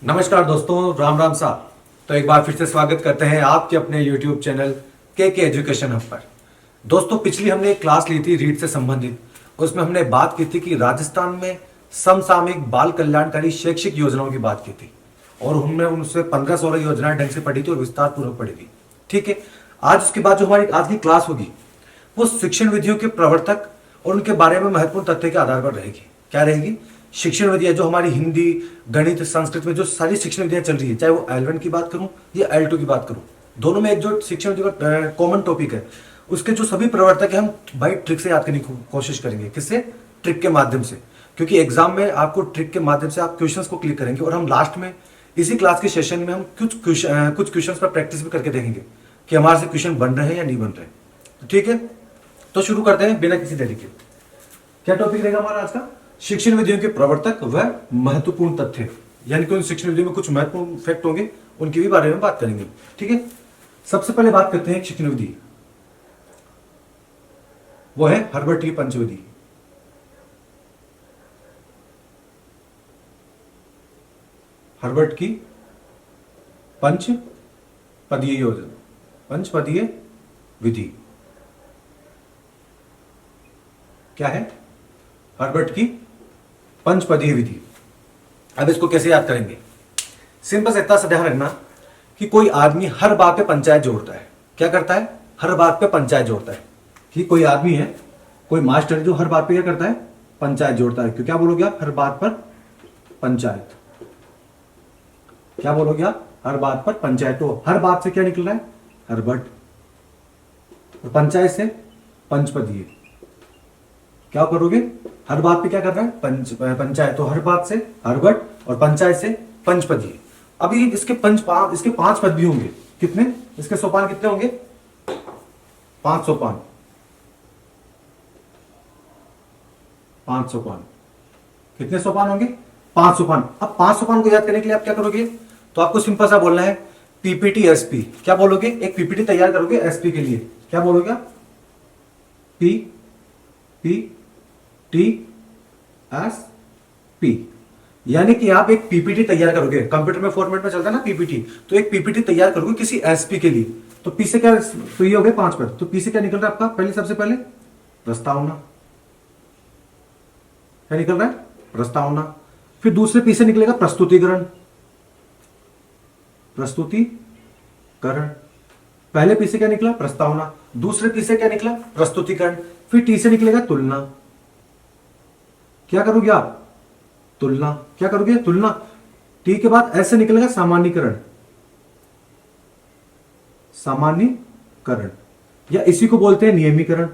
नमस्कार दोस्तों, राम राम साहब। तो एक बार फिर से स्वागत करते हैं आपके अपने YouTube चैनल के एजुकेशन हब पर। दोस्तों, पिछली हमने एक क्लास ली थी रीड से संबंधित। उसमें हमने बात की थी कि राजस्थान में समसामयिक बाल कल्याणकारी शैक्षिक योजनाओं की बात की थी और हमने उनसे 15-16 योजनाएं ढंग से पढ़ी थी और विस्तार पूर्वक पढ़ी थी। ठीक है, आज उसके बाद जो हमारी आज की क्लास होगी वो शिक्षण विधियों के प्रवर्तक और उनके बारे में महत्वपूर्ण तथ्य के आधार पर रहेगी। क्या रहेगी? शिक्षण विधियां जो हमारी हिंदी, गणित, संस्कृत में जो सारी शिक्षण विधियां चल रही है, चाहे वो L1 की बात करूं या L2 की बात करूं, दोनों में एक जो शिक्षण विधि का कॉमन टॉपिक है, उसके जो सभी प्रवर्तक है हम भाई ट्रिक से याद करने की कोशिश करेंगे। किससे? ट्रिक के माध्यम से। क्योंकि एग्जाम में आपको ट्रिक के माध्यम से आप क्वेश्चंस को क्लिक करेंगे और हम लास्ट में इसी क्लास के सेशन में हम कुछ क्वेश्चंस पर प्रैक्टिस भी करके देखेंगे कि हमारे से क्वेश्चन बन रहे हैं या नहीं बन रहे। ठीक है, तो शुरू करते हैं बिना किसी देरी के। क्या टॉपिक रहेगा हमारा आज का? शिक्षण विधियों के प्रवर्तक व महत्वपूर्ण तथ्य, यानी कि उन शिक्षण विधियों में कुछ महत्वपूर्ण फैक्ट होंगे, उनके भी बारे में बात करेंगे। ठीक है, सबसे पहले बात करते हैं शिक्षण विधि, वो है हर्बर्ट की पंचविधि। हर्बर्ट की पंचपदीय योजना, पंचपदीय विधि क्या है? हर्बर्ट की पंचपदीय विधि। अब इसको कैसे याद करेंगे? सिंपल से इतना सा ध्यान रखना कि कोई आदमी हर बात पे पंचायत जोड़ता है। क्या करता है? हर बात पे पंचायत जोड़ता है। कि कोई आदमी है, कोई मास्टर जो हर बात पे क्या करता है? पंचायत जोड़ता है। क्यों? क्या बोलोगे आप? हर बात पर पंचायत। क्या बोलोगे आप? हर बात पर पंचायत। तो हर बात से क्या निकल रहा है? हर्बर्ट। और पंचायत से पंचपदीय। क्या करोगे? हर बात पे क्या कर रहा है? पंचायत। तो हर बात से हर्बर्ट और पंचायत से पंचपदीय। अभी इसके इसके 5 पद भी होंगे। कितने? इसके सोपान कितने होंगे? 5 सोपान। 5 सोपान। कितने सोपान होंगे? 5 सोपान। अब 5 सोपान को याद करने के लिए आप क्या करोगे? तो आपको सिंपल सा बोलना है पीपीटी एसपी। क्या बोलोगे? एक पीपीटी तैयार करोगे एसपी के लिए। क्या बोलोगे आप? P P T S P. यानी कि आप एक पीपीटी तैयार करोगे। कंप्यूटर में फॉर्मेट में चलता है ना पीपीटी, तो एक पीपीटी तैयार करोगे किसी एसपी के लिए। तो पी से क्या? तो ये हो गए 5 पद। तो पी से क्या निकल रहा है आपका? पहले सबसे पहले प्रस्तावना। क्या निकल रहा है? प्रस्तावना। फिर दूसरे पी से निकलेगा प्रस्तुतिकरण। प्रस्तुतिकरण। पहले पी से क्या निकला? प्रस्तावना। दूसरे पी से क्या निकला? प्रस्तुतिकरण। फिर टी से निकलेगा तुलना। क्या करोगे आप? तुलना। क्या करोगे? तुलना। टी के बाद ऐसे निकलेगा सामान्यीकरण। सामान्यीकरण या इसी को बोलते हैं नियमीकरण।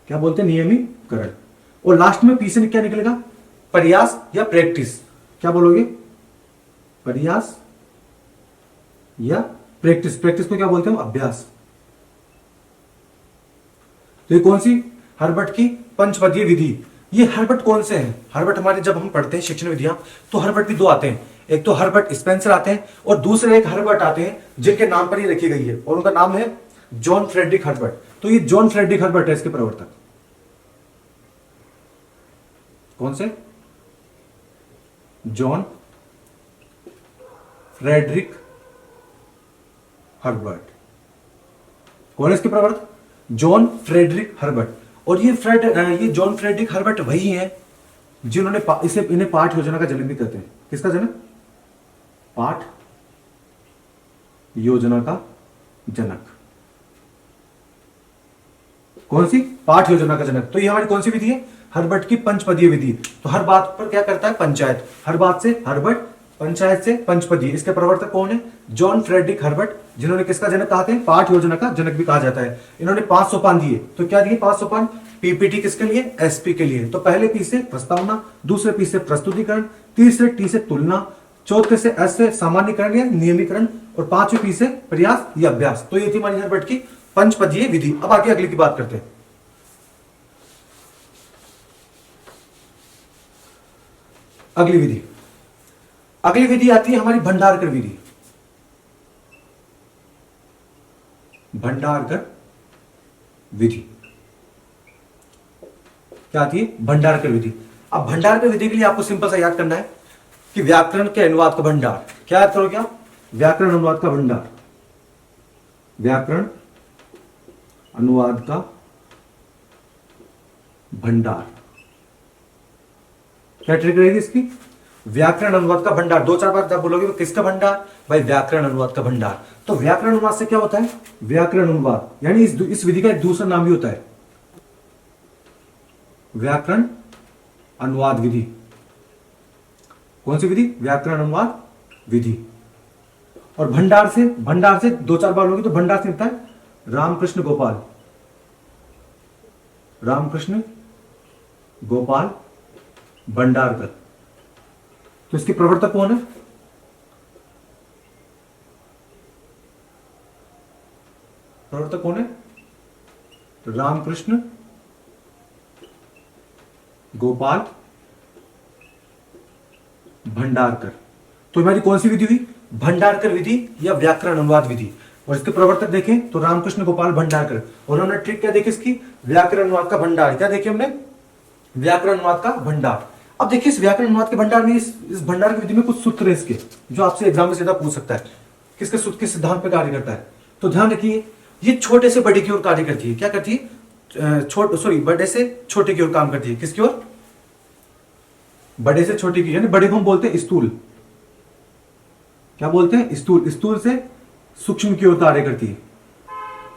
क्या बोलते हैं? नियमीकरण। और लास्ट में पी से क्या निकलेगा? प्रयास या प्रैक्टिस। क्या बोलोगे? प्रयास या प्रैक्टिस। प्रैक्टिस को क्या बोलते हैं? अभ्यास। तो ये कौन सी? हर्बर्ट की पंचपदीय विधि। ये हर्बर्ट कौन से हैं? हर्बर्ट हमारे जब हम पढ़ते हैं शिक्षण विधियां तो हर्बर्ट भी 2 आते हैं। एक तो हर्बर्ट स्पेंसर आते हैं और दूसरे एक हर्बर्ट आते हैं जिनके नाम पर ही रखी गई है और उनका नाम है जॉन फ्रेडरिक हर्बर्ट। तो ये जॉन फ्रेडरिक हर्बर्ट है इसके प्रवर्तक। कौन से? John Frederick Herbert. कौन है इसके प्रवर्तक? John Frederick Herbert. और ये जॉन फ्रेडरिक हर्बर्ट वही हैं जिन्होंने इन्हें पाठ योजना का जनक भी कहते हैं। किसका जनक? पाठ योजना का जनक। कौन सी? पाठ योजना का जनक। तो ये हमारी कौन सी विधि है? हर्बर्ट की पंचपदीय विधि। तो हर बात पर क्या करता है? पंचायत। हर बात से हर्बर्ट, पंचायत से पंचपदीय। इसके प्रवर्तक कौन है? जॉन फ्रेडरिक हर्बर्ट, जिन्होंने किसका जनक कहा? पाठ योजना का जनक भी कहा जाता है। इन्होंने 5 सोपान दिए। तो क्या दिए? 5 सोपान। पीपीटी किसके लिए? एसपी के लिए। तो पहले पी से प्रस्तावना, दूसरे पी से प्रस्तुतिकरण, तीसरे टी से तुलना, चौथे से एस से सामान्यकरण या नियमीकरण और 5वें पी से प्रयास या अभ्यास। तो ये थी हमारी हर्बर्ट की पंचपदीय विधि। अब आगे अगली की बात करते हैं। अगली विधि आती है हमारी भंडारकर विधि। भंडारकर विधि क्या आती है? भंडारकर विधि। अब भंडारकर विधि के लिए आपको सिंपल सा याद करना है कि व्याकरण के अनुवाद का भंडार। क्या याद करो क्या? व्याकरण अनुवाद का भंडार। व्याकरण अनुवाद का भंडार। क्या ट्रिक रहेगी इसकी? व्याकरण अनुवाद का भंडार। दो चार बार जब बोलोगे तो किसका भंडार? भाई व्याकरण अनुवाद का भंडार। तो व्याकरण अनुवाद से क्या होता है? व्याकरण अनुवाद, यानी इस विधि का एक दूसरा नाम भी होता है व्याकरण अनुवाद विधि। कौन सी विधि? व्याकरण अनुवाद विधि। और भंडार से दो चार बार होगी तो भंडार से होता है रामकृष्ण गोपाल। रामकृष्ण गोपाल भंडारकर। तो इसके प्रवर्तक कौन है? प्रवर्तक कौन है? रामकृष्ण गोपाल भंडारकर। तो हमारी कौन सी विधि हुई? भंडारकर विधि या व्याकरण अनुवाद विधि। और इसके प्रवर्तक देखें तो रामकृष्ण गोपाल भंडारकर। और उन्होंने ट्रिक क्या देखी इसकी? व्याकरण अनुवाद का भंडार। क्या देखिए हमने? व्याकरण अनुवाद का भंडार। अब देखिए इस व्याकरण अनुवाद के भंडार में, इस भंडार की विधि में कुछ सूत्र है इसके, जो आपसे एग्जाम में सीधा पूछ सकता है। किसके सूत्र, किस सिद्धांत पर कार्य करता है? तो ध्यान रखिए, ये छोटे से बड़े की ओर कार्य करती है। क्या करती है? बड़े से छोटे की ओर काम करती है। किसकी ओर? बड़े से छोटे की, यानी बड़े को हम बोलते हैं स्थूल। क्या बोलते हैं? स्थूल। स्थूल से सूक्ष्म की ओर कार्य करती है।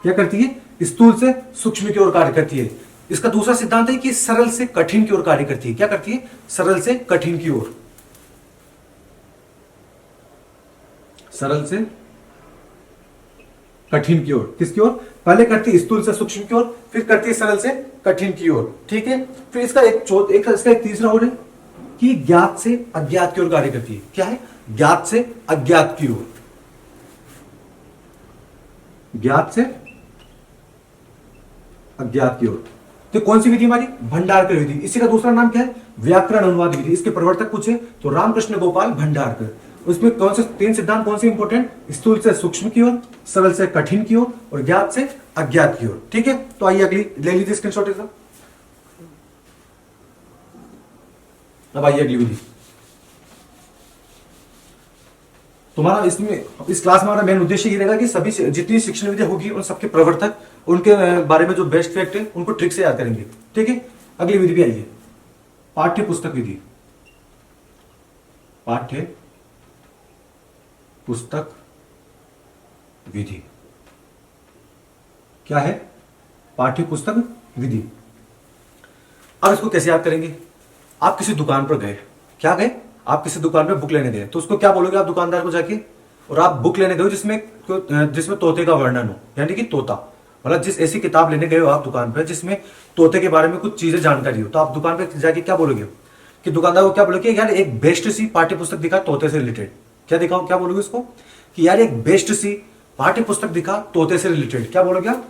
क्या करती है? स्थूल से सूक्ष्म की ओर कार्य करती है। इसका दूसरा सिद्धांत है कि सरल से कठिन की ओर कार्य करती है। क्या करती है? सरल से कठिन की ओर। सरल से कठिन की ओर। किसकी ओर? पहले करती है स्थूल से सूक्ष्म की ओर, फिर करती है सरल से कठिन की ओर। ठीक है। फिर इसका एक तीसरा और है कि ज्ञात से अज्ञात की ओर कार्य करती है। क्या है? ज्ञात से अज्ञात की ओर। ज्ञात से अज्ञात की ओर। तो कौन सी विधि हमारी? भंडारकर विधि। इसी का दूसरा नाम क्या है? व्याकरण अनुवाद विधि। इसके प्रवर्तक पूछे तो रामकृष्ण गोपाल भंडारकर। उसमें कौन से तीन सिद्धांत कौन से इंपॉर्टेंट? स्थूल से सूक्ष्म की ओर, सरल से कठिन की ओर और ज्ञात से अज्ञात की ओर। ठीक है। तो आइए अगली ले लीजिए स्क्रीनशॉट इसका। अब आइए अगली विधि। तुम्हारा इसमें इस क्लास में हमारा मेन उद्देश्य ये रहेगा कि सभी जितनी शिक्षण विधि होगी उन सबके प्रवर्तक, उनके बारे में जो बेस्ट फैक्ट है उनको ट्रिक से याद करेंगे। ठीक है। अगली विधि भी आइए, पाठ्य पुस्तक विधि। पाठ्य पुस्तक विधि क्या है? पाठ्य पुस्तक विधि। अब इसको कैसे याद करेंगे? आप किसी दुकान पर गए। क्या गए? आप किसी दुकान में बुक लेने गए, तो उसको क्या बोलोगे आप दुकानदार को जाके? और आप बुक लेने गए जिसमें तोते का वर्णन हो, यानी कि तोता, मतलब जिस ऐसी किताब लेने गए हो आप दुकान पर जिसमें तोते के बारे में कुछ चीजें जानकारी हो, तो आप दुकान पर जाके क्या बोलोगे? कि दुकानदार को क्या बोलोगे? यार एक बेस्ट सी पाठ्य पुस्तक दिखा तोते से रिलेटेड। क्या दिखाओ? क्या बोलोगे उसको? कि यार एक बेस्ट सी पाठ्य पुस्तक दिखा तोते से रिलेटेड। क्या बोलोगे आप?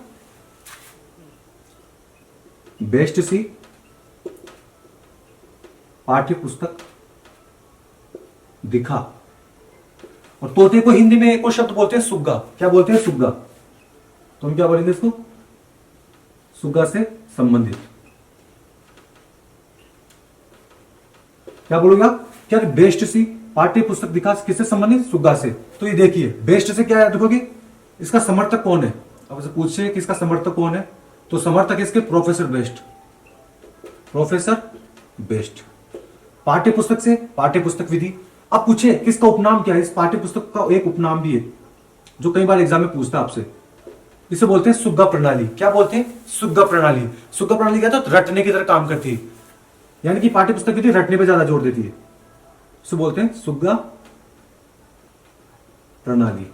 बेस्ट सी पाठ्य पुस्तक दिखा। और तोते को हिंदी में एक और शब्द बोलते हैं सुग्गा। क्या बोलते हैं? सुग्गा। तो हम क्या बोलेंगे इसको? सुग्गा से संबंधित। क्या बोलोगे आप? क्या बेस्ट सी पाठ्य पुस्तक दिखा किससे संबंधित? सुग्गा से। तो ये देखिए बेस्ट से क्या याद रखोगे? इसका समर्थक कौन है? अब से पूछे कि इसका समर्थक कौन है, तो समर्थक इसके प्रोफेसर बेस्ट। Professor best. पाठ्य पुस्तक से पाठ्य पुस्तक विधि। अब पूछे किसका उपनाम क्या है? इस पाठ्य पुस्तक का एक उपनाम भी है जो कई बार एग्जाम में पूछता है आपसे। इसे बोलते हैं सुग्गा प्रणाली। क्या बोलते हैं? सुग्गा प्रणाली। सुग्गा प्रणाली क्या? तो रटने की तरह काम करती है, यानी कि पाठ्य पुस्तक विधि रटने पे ज्यादा जोर देती है। इसे बोलते हैं सुग्गा प्रणाली।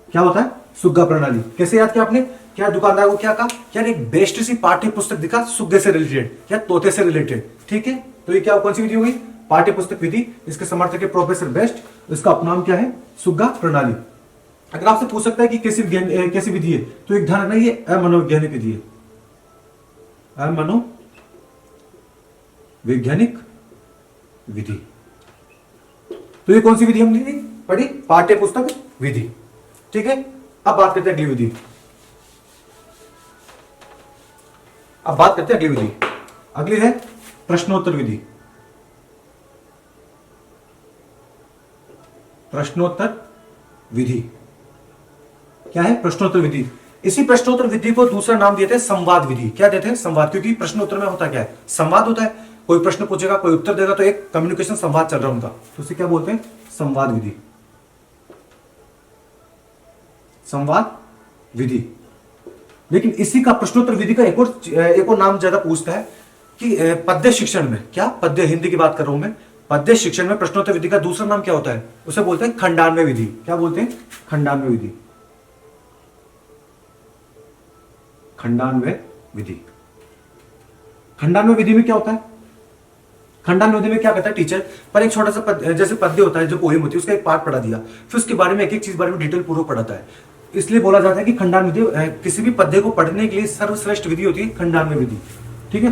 क्या होता है? सुग्गा प्रणाली। कैसे याद किया आपने? क्या दुकानदार को क्या कहा? यार एक बेस्ट सी पाठ्य पुस्तक दिखा सुग्गे से रिलेटेड या तोते से रिलेटेड। ठीक है। तो ये क्या कौन सी विधि हुई? पाठ्य पुस्तक विधि। इसके समर्थक है प्रोफेसर बेस्ट। इसका उपनाम क्या है? सुग्गा प्रणाली। अगर आपसे पूछ सकता है कि कैसी विधि है, तो एक ध्यान रखना ये अमनोवैज्ञानिक विधि है। अमनोवैज्ञानिक विधि। तो ये कौन सी विधि हमने पढ़ी? पाठ्य पुस्तक विधि। ठीक है। अब बात करते हैं अगली विधि। अगली है प्रश्नोत्तर विधि। प्रश्नोत्तर विधि। क्या है? प्रश्नोत्तर विधि। इसी प्रश्नोत्तर विधि को दूसरा नाम देते हैं संवाद विधि। क्या देते हैं? संवाद। क्योंकि प्रश्नोत्तर में होता क्या है? संवाद होता है। कोई प्रश्न पूछेगा, कोई उत्तर देगा, तो एक कम्युनिकेशन संवाद चल रहा है उनका, तो उसे क्या बोलते हैं? संवाद विधि। संवाद विधि। लेकिन इसी का प्रश्नोत्तर विधि का एक और नाम ज्यादा पूछता है कि पद्य शिक्षण में, क्या पद्य, हिंदी की बात कर रहा हूं मैं, पद्य शिक्षण में प्रश्नोत्तर विधि का दूसरा नाम क्या होता है? उसे बोलते हैं खंडान्वय विधि। क्या बोलते हैं? खंडान्वय विधि। खंडान्वय विधि। खंडान्वय विधि में क्या होता है? खंडान्वय विधि में क्या कहता है टीचर? पर एक छोटा सा जैसे पद्य होता है, जो पोएम होती है, उसका एक पार्ट पढ़ा दिया, फिर उसके बारे में एक एक चीज बारे में डिटेल पूर्वक पढ़ाता है। इसलिए बोला जाता है कि खंडान्वय विधि, किसी भी पद्य को पढ़ने के लिए सर्वश्रेष्ठ विधि होती है खंडान्वय विधि। ठीक है,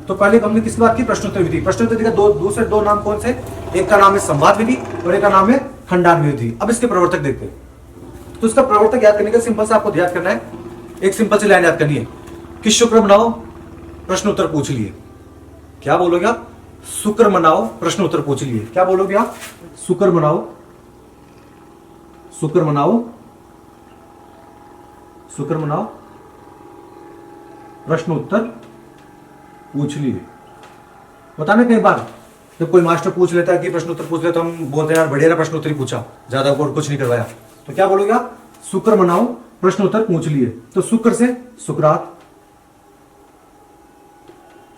तो पहले हमने किसकी बात की? प्रश्नोत्तर विधि। प्रश्नोत्तर विधि का दूसरे दो नाम कौन से? एक का नाम है संवाद विधि और एक का नाम है खंडान्वय विधि। अब इसके प्रवर्तक देखते हैं। तो इसका प्रवर्तक याद करने का सिंपल से आपको याद करना है, एक सिंपल सी लाइन याद करनी है कि शुक्र मनाओ प्रश्नोत्तर पूछ लिए। क्या बोलोगे आप? शुक्र मनाओ प्रश्नोत्तर पूछ लिए। क्या बोलोगे आप? शुक्र मनाओ, शुक्र मनाओ, शुक्र मनाओ प्रश्नोत्तर पूछ लिए। बताने कई बार जब कोई मास्टर पूछ लेता है कि प्रश्नोत्तर पूछ ले, तो हम बोलते हैं यार बढ़िया प्रश्नोत्तर ही पूछा, ज्यादा और कुछ नहीं करवाया। तो क्या बोलोगे आप? शुक्र मनाओ प्रश्नोत्तर पूछ लिए। तो शुक्र से सुकरात,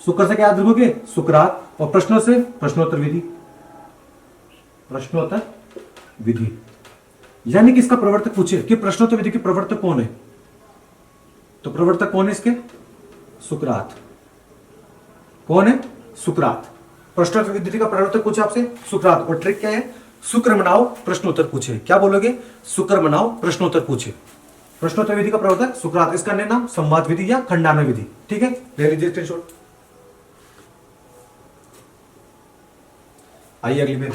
शुक्र से क्या याद रखोगे? सुकरात। और प्रश्नों से प्रश्नोत्तर विधि, प्रश्नोत्तर विधि। यानी कि इसका प्रवर्तक पूछे कि प्रश्नोत्तर विधि के प्रवर्तक कौन है, तो प्रवर्तक कौन है इसके? सुकरात। कौन है? सुकरात। प्रश्नोत्तर विधि का प्रवर्तक पूछे आपसे, सुकरात। और ट्रिक क्या है? शुक्र मनाओ प्रश्नोत्तर पूछे। क्या बोलोगे? शुक्र मनाओ प्रश्नोत्तर पूछे। प्रश्नोत्तर विधि का प्रवर्तक सुकरात। इसका अन्य नाम संवाद विधि या खंडान्वय विधि। ठीक है, ले लीजिए स्क्रीनशॉट। आइए अगली में,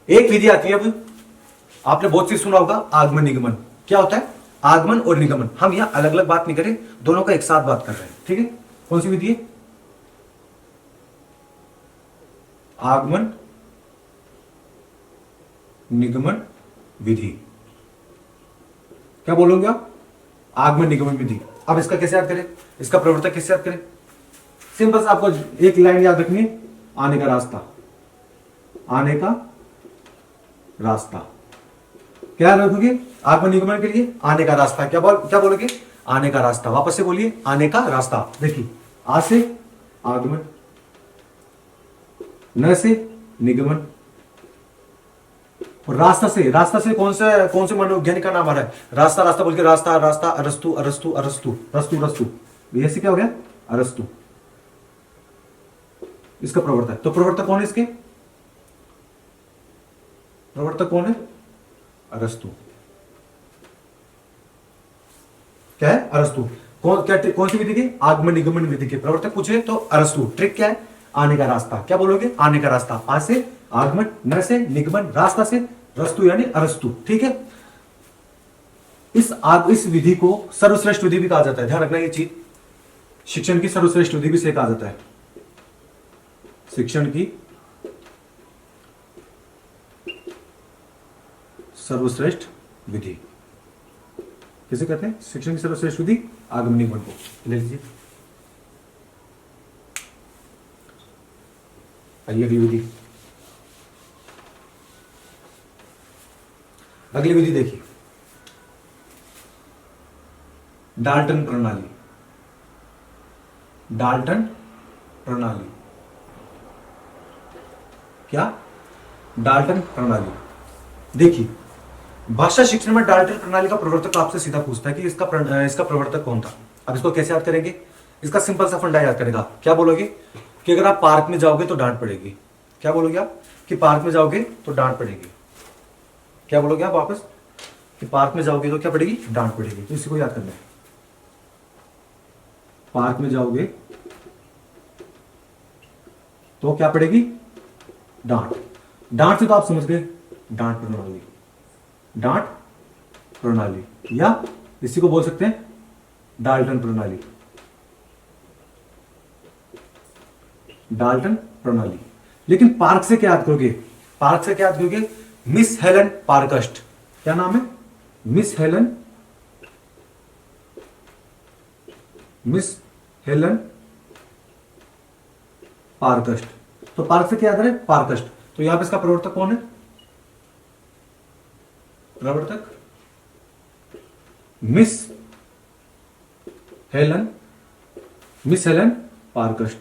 एक विधि आती है। अब आपने बहुत सी सुना होगा, आगमन निगमन। क्या होता है? आगमन और निगमन। हम यहां अलग अलग बात नहीं करें, दोनों का एक साथ बात कर रहे हैं। ठीक है, कौन सी विधि है? आगमन निगमन विधि। क्या बोलोगे आप? आगमन निगमन विधि। अब इसका कैसे याद करें? इसका प्रवर्तक कैसे याद करें? सिंपल से आपको एक लाइन याद रखनी है, आने का रास्ता। आने का रास्ता। क्या याद रखोगे? आगमन निगमन के लिए आने का रास्ता। क्या बोलोगे? आने का रास्ता। वापस से बोलिए, आने का रास्ता। देखिए, आ से आगमन, न से निगमन, और रास्ता से कौन से मनोवैज्ञानिक का नाम आ रहा है? रास्ता रास्ता बोल के, रास्ता रास्ता, अरस्तु अरस्तु अरस्तु, रस्तु रस्तु, ये से क्या हो गया? अरस्तु। इसका प्रवर्तक, तो प्रवर्तक कौन है इसके? प्रवर्तक कौन है? अरस्तु। क्या है? अरस्तु। कौन सी विधि की? आगमन निगमन विधि के प्रवर्तक पूछे तो अरस्तु। ट्रिक क्या है? आने का रास्ता। क्या बोलोगे? आने का रास्ता। आ से आगमन, न से निगमन, रास्ता से रस्तु यानी अरस्तु। ठीक है, इस विधि को सर्वश्रेष्ठ विधि भी कहा जाता है। ध्यान रखना ये चीज, शिक्षण की सर्वश्रेष्ठ विधि भी से कहा जाता है। शिक्षण की सर्वश्रेष्ठ विधि किसे कहते हैं? शिक्षण की सर्वश्रेष्ठ विधि आगमन निगमन को। ले लीजिए, आइए अगली विधि। अगली विधि देखिए, डाल्टन प्रणाली। डाल्टन प्रणाली। क्या? डाल्टन प्रणाली। देखिए, भाषा शिक्षण में डाल्टन प्रणाली का प्रवर्तक आपसे सीधा पूछता है कि इसका प्रवर्तक कौन था। अब इसको कैसे याद करेंगे? इसका सिंपल सा फंडा याद करेगा। क्या बोलोगे? कि अगर आप पार्क में जाओगे तो डांट पड़ेगी। क्या बोलोगे आप? कि पार्क में जाओगे तो डांट पड़ेगी। क्या बोलोगे आप वापस? कि पार्क में जाओगे तो क्या पड़ेगी? डांट पड़ेगी। तो इसी को याद करना है। पार्क में जाओगे तो क्या पड़ेगी? डांट। डांट से तो आप समझ गए, डांट प्रणाली। डांट प्रणाली या इसी को बोल सकते हैं डाल्टन प्रणाली। डाल्टन प्रणाली। लेकिन पार्क से क्या याद करोगे? पार्क से क्या याद करोगे? Miss Helen Parkhurst. क्या नाम है? Miss Helen Parkhurst. तो पार्क से क्या याद है? पार्कस्ट। तो यहां पे इसका प्रवर्तक कौन है? प्रवर्तक मिस हेलन पार्कस्ट।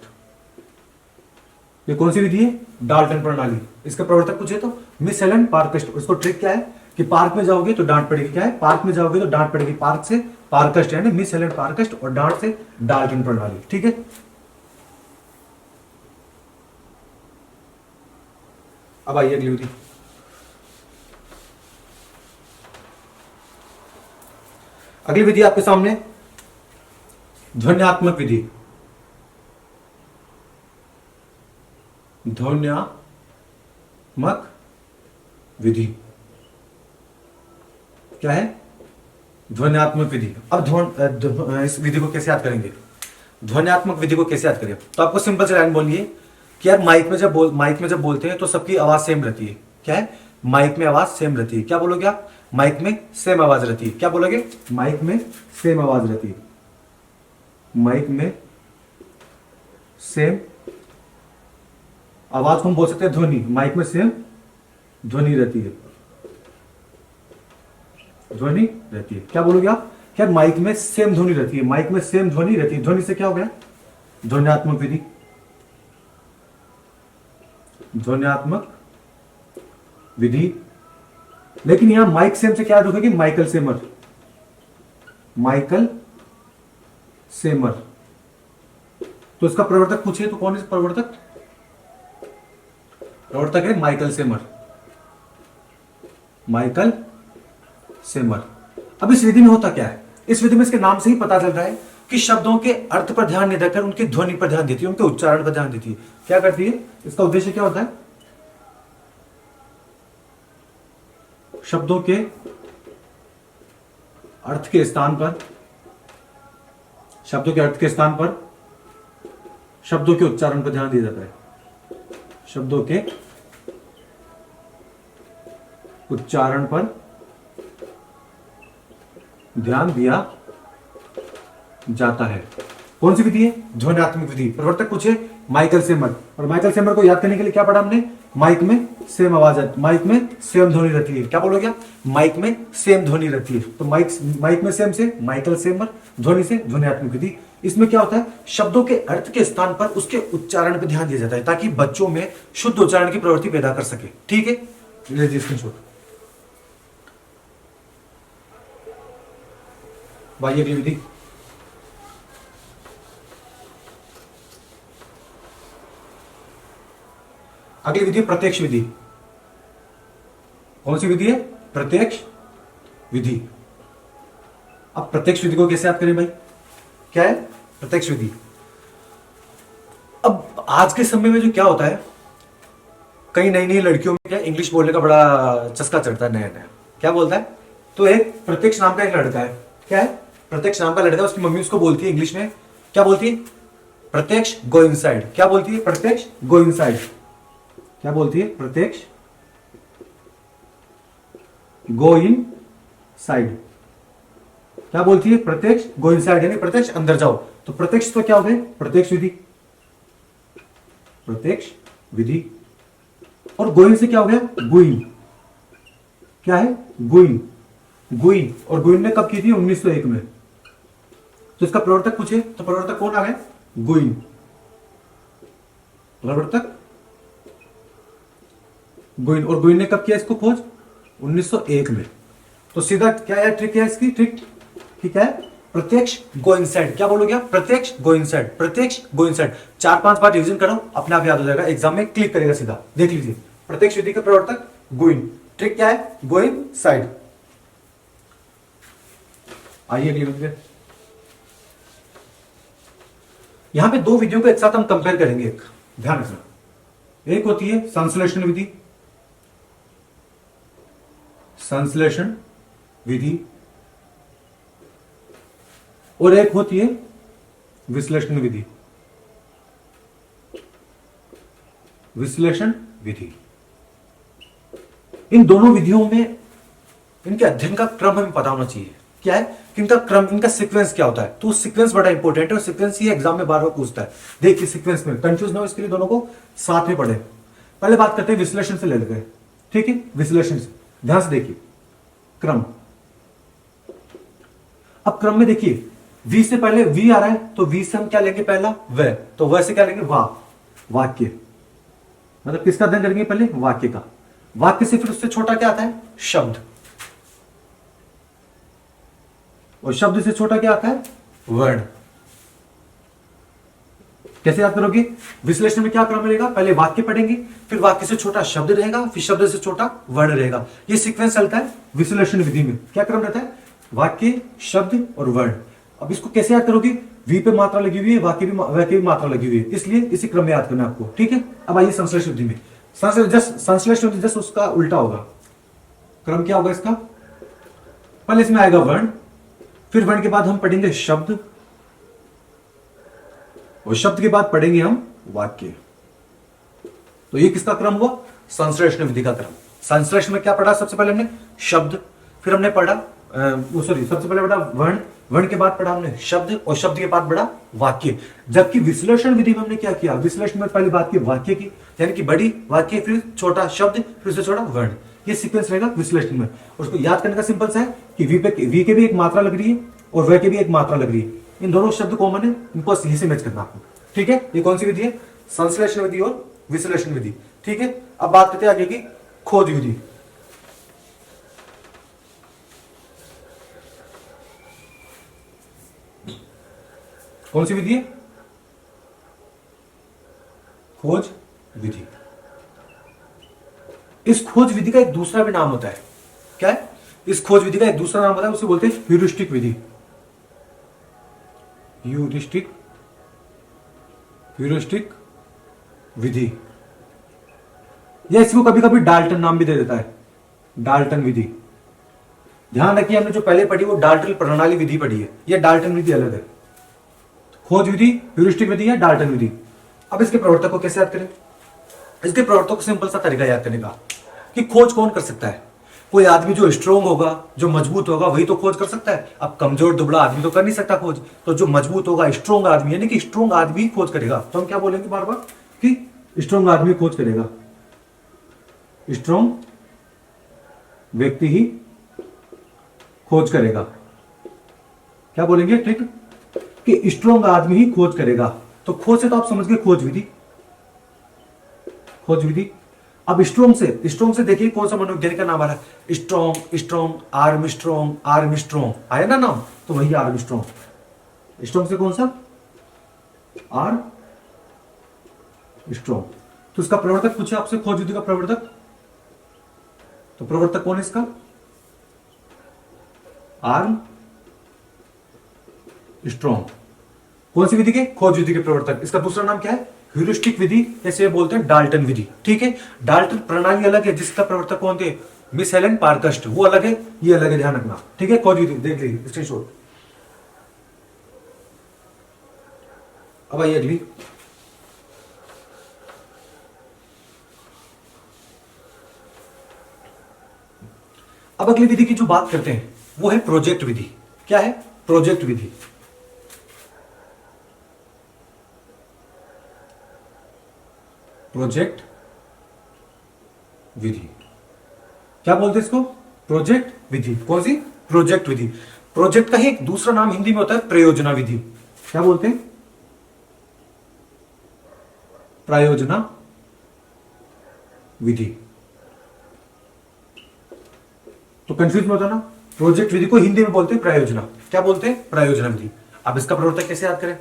ये कौन सी विधि है? डाल्टन प्रणाली। इसका प्रवर्तक पूछे तो मिस हेलन पार्कस्ट। उसको ट्रिक क्या है कि पार्क में जाओगे तो डांट पड़ेगी। क्या है? पार्क में जाओगे तो डांट पड़ेगी। पार्क से पार्कस्ट यानी मिस हेलन पार्कस्ट, और डांट से डाल्टन प्रणाली। ठीक है। अब आइए अगली विधि। अगली विधि आपके सामने ध्वन्यात्मक विधि। ध्वन्यात्मक विधि क्या है? ध्वन्यात्मक विधि। अब इस विधि को कैसे याद करेंगे? ध्वन्यात्मक विधि को कैसे याद करें? तो आपको सिंपल से लाइन बोलिए कि यार माइक में जब बोलते हैं तो सबकी आवाज सेम रहती है। क्या है? माइक में आवाज सेम रहती है। क्या बोलोगे आप? माइक में सेम आवाज रहती है। क्या बोलोगे? माइक में सेम आवाज रहती है। माइक में सेम आवाज को हम बोल सकते हैं ध्वनि। माइक में सेम ध्वनि रहती है। ध्वनि रहती है। क्या बोलोगे आप? क्या माइक में सेम ध्वनि रहती है? माइक में सेम ध्वनि रहती है। ध्वनि से क्या हो गया? ध्वन्यात्मक विधि। ध्वन्यात्मक विधि। लेकिन यहां माइक सेम से क्या रखोगे? माइकल सेमर। माइकल सेमर। तो इसका प्रवर्तक पूछिए तो कौन है प्रवर्तक? प्रवर्तक है माइकल सेमर। माइकल सेमर। अब इस विधि में होता क्या है? इस विधि में इसके नाम से ही पता चल रहा है कि शब्दों के अर्थ पर ध्यान नहीं देकर उनकी ध्वनि पर ध्यान देती है, उनके उच्चारण पर ध्यान देती है। क्या करती है? इसका उद्देश्य क्या होता है? शब्दों के अर्थ के स्थान पर, शब्दों के अर्थ के स्थान पर शब्दों के उच्चारण पर ध्यान दिया जाता है। शब्दों के उच्चारण पर ध्यान दिया जाता है। कौन सी विधि है? ध्वन्यात्मक विधि। प्रवर्तक पूछे माइकल सेमर। और माइकल सेमर को याद करने के लिए क्या पढ़ा हमने? माइक में सेम आवाज है, माइक में सेम ध्वनि रहती है। क्या बोलोगे? माइक में सेम ध्वनि रहती है। तो माइक में सेम से माइकल सेमर, ध्वनि से ध्वन्यात्मक विधि। इसमें क्या होता है? शब्दों के अर्थ के स्थान पर उसके उच्चारण पर ध्यान दिया जाता है ताकि बच्चों में शुद्ध उच्चारण की प्रवृत्ति पैदा कर सके। ठीक है। भाई अगली विधि। अगली विधि प्रत्यक्ष विधि। कौन सी विधि है? प्रत्यक्ष विधि। अब प्रत्यक्ष विधि को कैसे याद करें भाई? क्या है प्रत्यक्ष विधि? अब आज के समय में जो क्या होता है, कई नई नई लड़कियों में क्या इंग्लिश बोलने का बड़ा चस्का चढ़ता है नया नया। क्या बोलता है? तो एक प्रत्यक्ष नाम का एक लड़का है। क्या है? प्रत्यक्ष नाम का लड़का। उसकी मम्मी उसको बोलती है इंग्लिश में, क्या बोलती है? प्रत्यक्ष गो इनसाइड। क्या बोलती है? प्रत्यक्ष गो इनसाइड। क्या बोलती है? प्रत्यक्ष गो इन साइड। क्या बोलती है? प्रत्यक्ष गो इनसाइड यानी प्रत्यक्ष अंदर जाओ। तो प्रत्यक्ष तो क्या हो गए? प्रत्यक्ष विधि। प्रत्यक्ष विधि। और गोइन से क्या हो गया? गुइन। क्या है? गुइन। गुइन। और गुइन ने कब की थी? 1901 में। तो इसका प्रवर्तक पूछे तो प्रवर्तक कौन आ गया? गुइन। प्रवर्तक गुइन। और गुइन ने कब किया इसको खोज? 1901 में। तो सीधा क्या है ट्रिक? है इसकी ट्रिक कि क्या है? प्रत्यक्ष गो इनसाइड। क्या बोलोगे आप? प्रत्यक्ष गो इनसाइड। प्रत्यक्ष गो इनसाइड। 4-5 बार रिवीजन करो, अपने आप याद हो जाएगा, एग्जाम में क्लिक करेगा सीधा। देख लीजिए, प्रत्यक्ष विधि का प्रवर्तक गोइन। ट्रिक क्या है? गो इन साइड। आइए अगली विधि। यहां पे दो विधियों को एक साथ हम कंपेयर करेंगे। एक ध्यान रखना, एक होती है संश्लेषण विधि। संश्लेषण विधि। और एक होती है विश्लेषण विधि। विश्लेषण विधि। इन दोनों विधियों में इनके अध्ययन का क्रम हमें पता होना चाहिए। क्या है कि इनका क्रम, इनका सीक्वेंस क्या होता है। तो सीक्वेंस बड़ा इंपॉर्टेंट है और सीक्वेंस ही एग्जाम में बार बार पूछता है। देखिए सीक्वेंस में कंफ्यूज ना हो इसके लिए दोनों को साथ में पढ़े। पहले बात करते हैं विश्लेषण से ले लेते हैं, ठीक है। विश्लेषण से ध्यान से देखिए क्रम। अब क्रम में देखिए वी से पहले वी आ रहा है तो वी से हम क्या लेंगे पहला व, तो व से क्या लेंगे वा, वाक्य। मतलब किसका अध्ययन करेंगे पहले वाक्य का। वाक्य से फिर उससे छोटा क्या आता है शब्द, और शब्द से छोटा क्या आता है वर्ण। कैसे याद करोगे, विश्लेषण में क्या क्रम रहेगा, पहले वाक्य पढ़ेंगे, फिर वाक्य से छोटा शब्द रहेगा, फिर शब्द से छोटा वर्ण रहेगा। ये सीक्वेंस चलता है विश्लेषण विधि में। क्या क्रम रहता है, वाक्य, शब्द और वर्ण। अब इसको कैसे याद करोगे, वी पे मात्रा लगी हुई है, वाक्य भी मात्रा लगी हुई है, इसलिए इसी क्रम में याद करना आपको, ठीक है। अब आइए संश्लेषण विधि में। संश्लेषण विधि जस्ट उसका उल्टा होगा। क्रम क्या होगा इसका, पहले इसमें आएगा वर्ण, फिर वर्ण के बाद हम पढ़ेंगे शब्द, और शब्द के बाद पढ़ेंगे हम वाक्य। तो ये किसका क्रम हुआ, संश्लेषण विधि का क्रम। संश्लेषण में क्या पढ़ा, सबसे पहले हमने शब्द, फिर हमने पढ़ा सबसे पहले पढ़ा वर्ण, वर्ण के बाद पढ़ा हमने शब्द, और शब्द के बाद पढ़ा वाक्य। जबकि विश्लेषण विधि में हमने क्या किया, विश्लेषण में पहले बात की वाक्य की, यानी कि बड़ी वाक्य, फिर छोटा शब्द, फिर उससे छोटा वर्ण। ये सीक्वेंस रहेगा विश्लेषण में। उसको याद करने का सिंपल सा है कि वी के भी एक मात्रा लग रही है और व के भी एक मात्रा लग रही है। इन दोनों शब्द कॉमन है, इनको सही से मैच करना आपको, ठीक है। ये कौन सी विधि है, संश्लेषण विधि और विश्लेषण विधि, ठीक है। अब बात करते हैं आगे की खोज विधि। कौन सी विधि है, खोज विधि। इस खोज विधि का एक दूसरा भी नाम होता है। क्या है, इस खोज विधि का एक दूसरा नाम होता है, उसे बोलते हैं ह्यूरिस्टिक विधि। ह्यूरिस्टिक विधि, या इसको कभी कभी डाल्टन नाम भी दे देता है, डाल्टन विधि। ध्यान रखिए हमने जो पहले पढ़ी वो डाल्टन प्रणाली विधि पढ़ी है, यह डाल्टन विधि अलग है। खोज विधि ह्यूरिस्टिक विधि है, डाल्टन विधि। अब इसके प्रवर्तक को कैसे याद करें, इसके प्रवर्तक को सिंपल सा तरीका याद करने का कि खोज कौन कर सकता है। कोई आदमी जो स्ट्रोंग होगा, जो मजबूत होगा, वही तो खोज कर सकता है। अब कमजोर दुबला आदमी तो कर नहीं सकता खोज, तो जो मजबूत होगा स्ट्रोंग आदमी, यानी कि स्ट्रोंग आदमी खोज करेगा। तो हम क्या बोलेंगे बार बार कि स्ट्रोंग आदमी खोज करेगा, स्ट्रोंग व्यक्ति ही खोज करेगा। क्या बोलेंगे, ठीक, कि स्ट्रोंग आदमी ही खोज करेगा। तो खोज से तो आप समझ गए खोज विधि, खोज विधि। अब स्ट्रोंग से देखिए कौन सा मनोवैज्ञानिक का नाम आ रहा है, स्ट्रोंग, आर्म स्ट्रोंग आया ना नाम, तो वही आर्म स्ट्रोंग। स्ट्रोंग से कौन सा, आर्म स्ट्रोंग। तो इसका प्रवर्तक पूछे आपसे, खोज विधि का प्रवर्तक, तो प्रवर्तक कौन है इसका, आर्म स्ट्रोंग। कौन सी विधि के, खोज विधि के प्रवर्तक। इसका दूसरा नाम क्या है, ह्यूरिस्टिक विधि, जैसे बोलते हैं डाल्टन विधि, ठीक है। डाल्टन प्रणाली अलग है, जिसका प्रवर्तक कौन थे, मिस हेलेन पार्कस्ट, वो अलग है, ये अलग है, ध्यान रखना, ठीक है। खोज विधि देख लीजिए स्क्रीनशॉट। अब आइए अगली, अब अगली विधि की जो बात करते हैं वो है प्रोजेक्ट विधि। क्या है, प्रोजेक्ट विधि। प्रोजेक्ट विधि क्या बोलते हैं इसको, प्रोजेक्ट विधि। कौन सी, प्रोजेक्ट विधि। प्रोजेक्ट का ही एक दूसरा नाम हिंदी में होता है प्रयोजना विधि। क्या बोलते हैं, प्रयोजना विधि। तो कंफ्यूज मत होना, प्रोजेक्ट विधि को हिंदी में बोलते हैं प्रयोजना। क्या बोलते हैं, प्रयोजना विधि। अब इसका प्रवर्तक कैसे याद करें,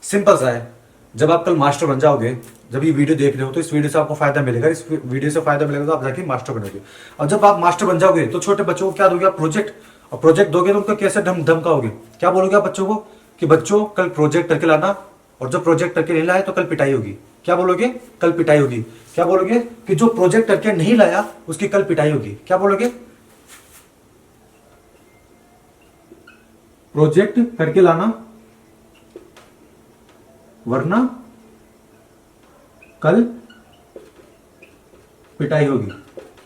सिंपल सा है। जब आप कल मास्टर बन जाओगे, जब ये वीडियो देख रहे हो तो इस वीडियो से आपको फायदा मिलेगा, इस वीडियो से फायदा मिलेगा तो आप जाके मास्टर बनोगे। और जब आप मास्टर बन जाओगे तो छोटे बच्चों को क्या दोगे आप, प्रोजेक्ट। और प्रोजेक्ट दोगे तो उनको कैसे धमकाओगे, क्या बोलोगे आप बच्चों को कि बच्चों कल प्रोजेक्ट करके लाना, और जो प्रोजेक्ट करके नहीं लाया तो कल पिटाई होगी। क्या बोलोगे, कल पिटाई होगी। क्या बोलोगे कि जो प्रोजेक्ट करके नहीं लाया उसकी कल पिटाई होगी। क्या बोलोगे, प्रोजेक्ट करके लाना वरना कल पिटाई होगी,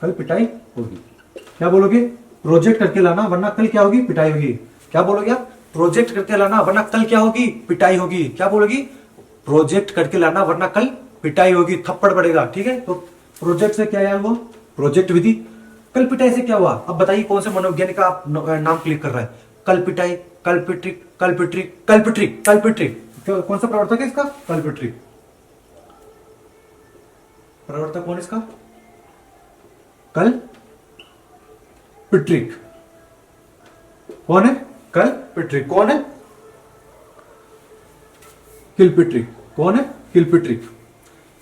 कल पिटाई होगी। क्या बोलोगे? प्रोजेक्ट करके लाना वरना कल क्या होगी? पिटाई होगी। क्या बोलोगे आप? प्रोजेक्ट करके लाना वरना कल क्या होगी? पिटाई होगी। क्या बोलोगी? प्रोजेक्ट करके लाना वरना कल पिटाई होगी, थप्पड़ पड़ेगा। ठीक है, तो प्रोजेक्ट से क्या यार हुआ? प्रोजेक्ट विधि। कल पिटाई से क्या हुआ? अब बताइए कौन से मनोवैज्ञानिक का आप नाम क्लिक कर रहा है? कल पिटाई, कल्पिट्रिक, कल्पिट्रिक, कल्पिट्रिक, कल्पिट्रिक। कौन सा प्रवर्तक है इसका? कल्पिट्रिक। प्रवर्तक कौन इसका? कल पिट्रिक। कौन है? कल पिट्रिक। कौन है? किलपिट्रिक। कौन है? किलपिट्रिक।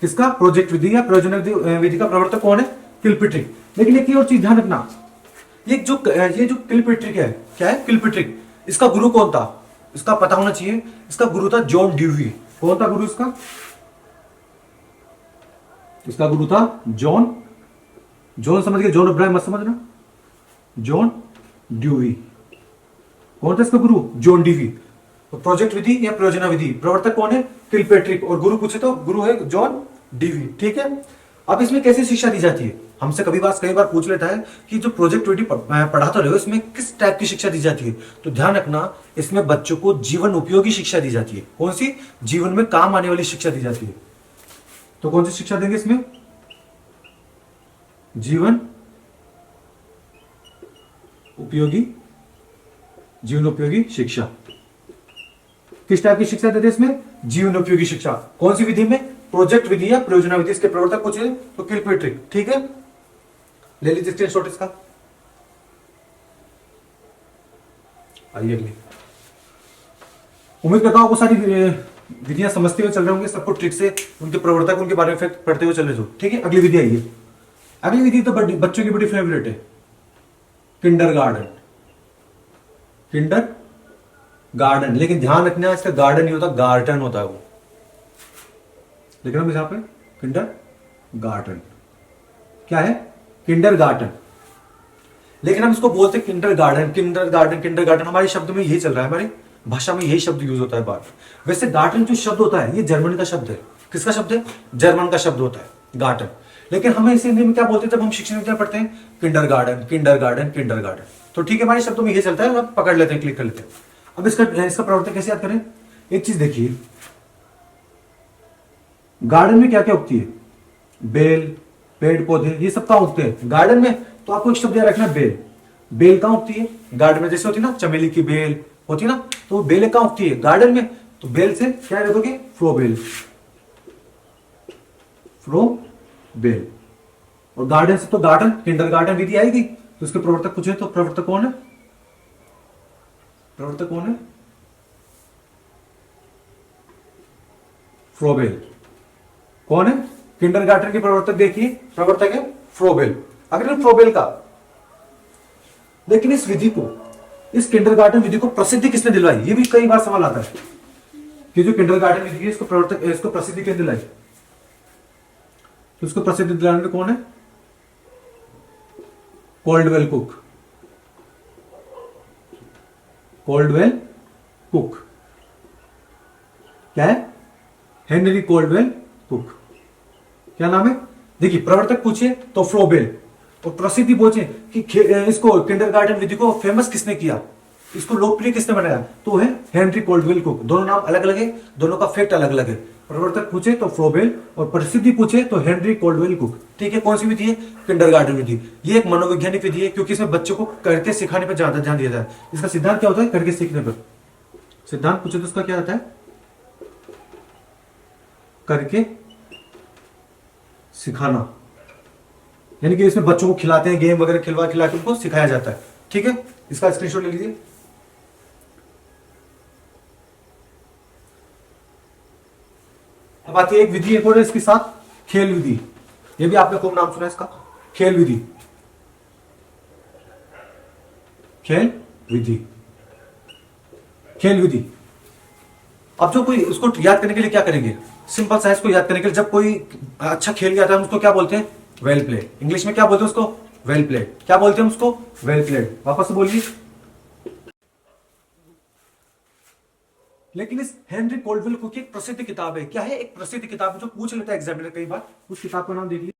किसका? प्रोजेक्ट विधि या प्रयोजन विधि का प्रवर्तक कौन है? किलपिट्रिक। लेकिन एक और चीज ध्यान रखना, ये जो किलपिट्रिक है, क्या है? किलपिट्रिक। इसका गुरु कौन था? इसका पता होना चाहिए। इसका गुरु था जॉन ड्यूवी। कौन था गुरु इसका? इसका गुरु था जॉन, जॉन समझ गए? जॉन अब्राहम मत समझना, जॉन ड्यूवी। कौन था इसका गुरु? John dewy. तो प्रोजेक्ट विधि या प्रयोजना विधि प्रवर्तक कौन है? किलपेट्रिक। और गुरु पूछे तो गुरु है जॉन ड्यूवी। ठीक है, अब इसमें कैसी शिक्षा दी जाती है? हमसे कई बार पूछ लेता है कि जो प्रोजेक्ट विधि पढ़ाते रहे हो इसमें किस टाइप की शिक्षा दी जाती है? तो ध्यान रखना, इसमें बच्चों को जीवन उपयोगी शिक्षा दी जाती है। कौन सी? जीवन में काम आने वाली शिक्षा दी जाती है। तो कौन सी शिक्षा देंगे इसमें? जीवन उपयोगी, जीवन उपयोगी शिक्षा। किस टाइप की शिक्षा देते हैं इसमें? जीवन उपयोगी शिक्षा। कौन सी विधि में? प्रोजेक्ट विधि या प्रयोजना विधि। इसके प्रवर्तक पूछे तो किलपेट्रिक। ठीक है, ले लीजिए स्क्रीनशॉट इसका। आइए अगली। उम्मीद करता हूं आपको सारी विधियां समझते हुए चल रहे होंगे, सबको ट्रिक से उनके प्रवर्तक, उनके बारे में पढ़ते हुए चल रहे हो। ठीक है, अगली विधि आइए। अगली विधि तो बच्चों की बड़ी फेवरेट है, किंडरगार्टन। Kinder garden. लेकिन ध्यान रखना, इसका गार्डन नहीं होता, गार्टन होता है वो। देख रहे हो यहां पे? किंडर गार्टन। क्या है? किंडर गार्टन। लेकिन हम इसको बोलते हैं Kinder garden, Kinder garden, Kinder garden. हमारे शब्द में यही चल रहा है, हमारी भाषा में यही शब्द यूज होता है बार। वैसे गार्टन जो शब्द होता है ये जर्मन का शब्द है। किसका शब्द है? जर्मन का शब्द होता है गार्टन। लेकिन हमें इसे हिंदी में क्या बोलते हैं जब हम शिक्षण विद्या पढ़ते हैं? Kinder garden, Kinder garden, Kinder garden. तो ठीक है, हमारे शब्दों में यही चलता है, अब पकड़ लेते हैं, क्लिक कर लेते हैं। अब इसका प्रवर्तक कैसे याद करें? एक चीज देखिए, गार्डन में क्या क्या उगती है? बेल, पेड़ पौधे, ये सब कहां उगते हैं? गार्डन में। तो आपको एक शब्द याद रखना, बेल। बेल कहां उगती है? गार्डन में। जैसे होती है ना चमेली की बेल होती है ना, तो बेल कहां उगती है? गार्डन में। तो बेल से क्या रखोगे? फ्लोबेल, फ्लोबेल। और गार्डन से तो गार्डन, किंडर गार्डन विधि आएगी। तो इसके प्रवर्तक पूछे तो प्रवर्तक कौन है? प्रवर्तक कौन है? फ्रोबेल। कौन है? किंडरगार्टन के प्रवर्तक देखिए, प्रवर्तक है फ्रोबेल। अगर फ्रोबेल का, लेकिन इस विधि को, इस किंडरगार्टन विधि को प्रसिद्धि किसने दिलवाई? ये भी कई बार सवाल आता है कि जो किंडरगार्टन विधि है इसको प्रवर्तक, इसको प्रसिद्धि किसने दिलाई? तो इसको प्रसिद्धि दिलाने में कौन है? Caldwell cook. Caldwell cook. क्या है? Henry Caldwell cook. क्या नाम है? देखिए, प्रवर्तक पूछे तो फ्लोबेल, और प्रसिद्धि पूछे कि इसको किंडरगार्टन विधि को फेमस किसने किया, इसको लोकप्रिय किसने बनाया, तो है हेनरी कॉल्डवेल कुक। दोनों नाम अलग अलग है, दोनों का फैक्ट अलग अलग है। प्रवर्तक पूछे तो फ्लोबेल और प्रसिद्धि पूछे तो हेनरी कॉल्डवेल कुक। ठीक है, कौन सी विधि है? किंडरगार्टन विधि। ये एक मनोवैज्ञानिक विधि है क्योंकि इसमें बच्चों को करके सिखाने पर ज्यादा ध्यान दिया जाए। इसका सिद्धांत क्या होता है? करके सीखने पर। सिद्धांत पूछे तो उसका क्या होता है? करके सिखाना। यानी कि इसमें बच्चों को खिलाते हैं, गेम वगैरह खिलवा खिला के उनको सिखाया जाता है। ठीक है, इसका स्क्रीनशॉट ले लीजिए। अब आती है एक विधि एक और इसके साथ, खेल विधि। ये भी आपने खूब नाम सुना है इसका, खेल विधि। खेल विधि, खेल विधि। अब जो कोई उसको याद करने के लिए क्या करेंगे? सिंपल सा, इसको याद करने के लिए जब कोई अच्छा खेल गया था उसको क्या बोलते हैं? Well played. इंग्लिश में क्या बोलते हैं उसको? Well played. क्या बोलते हैं उसको? Well played. वापस से बोलिए। लेकिन इस हेनरी कॉल्डवेल कुक की एक प्रसिद्ध किताब है। क्या है? एक प्रसिद्ध किताब है जो पूछ लेता है एग्जामिनर कई बार। उस किताब का नाम देखिए।